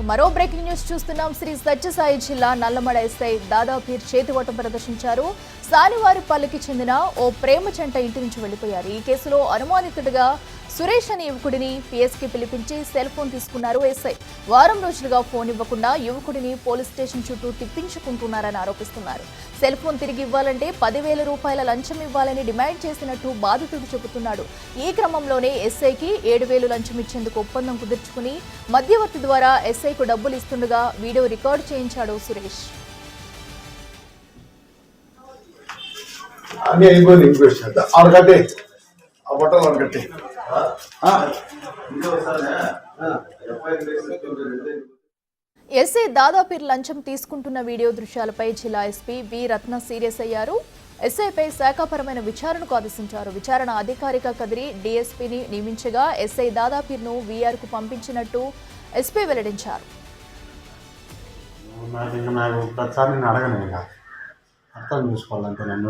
మరో breaking news చూస్తున్నాం. శ్రీ సత్యసాయి జిల్లా నల్లమడ ఎస్ఐ దాదాపీర్ చేతివటం ప్రదర్శించారు. సానివారిపల్లికి చెందిన ఓ ప్రేమ జంట ఇంటి నుంచి వెళ్లిపోయారు. ఈ కేసులో అనుమానితుడిగా సురేష్ అనే యువకుడిని పిఎస్కి పిలిపించి సెల్ ఫోన్ తీసుకున్నారు ఎస్ఐ. వారం రోజులుగా ఫోన్ ఇవ్వకుండా యువకుడిని పోలీస్ స్టేషన్ చుట్టూ తిప్పించుకుంటున్నారని ఆరోపిస్తున్నారు. సెల్ ఫోన్ తిరిగి ఇవ్వాలంటే 10,000 రూపాయల లంచం ఇవ్వాలని డిమాండ్ చేసినట్టు బాధితుడు చెబుతున్నాడు. ఈ క్రమంలోనే ఎస్ఐకి 7,000 లంచం ఇచ్చేందుకు ఒప్పందం కుదుర్చుకుని మధ్యవర్తి ద్వారా ఎస్ఐకు డబ్బులు ఇస్తుండగా వీడియో రికార్డు చేయించాడు సురేష్. ఎస్ఐ దాదాపీర్ లంచం తీసుకుంటున్న వీడియో దృశ్యాలపై జిల్లా ఎస్పీ వి రత్న సీరియస్ అయ్యారు. ఎస్ఐపై శాఖాపరమైన విచారణకు ఆదేశించారు. విచారణ అధికారిగా కదిరి డీఎస్పీని నియమించగా ఎస్ఐ దాదాపీర్ను వీఆర్కు పంపించినట్టు ఎస్పీ వెల్లడించారు. నాకు ప్రతిసారి నేను అడగను, అర్థం చేసుకోవాలంటే నన్ను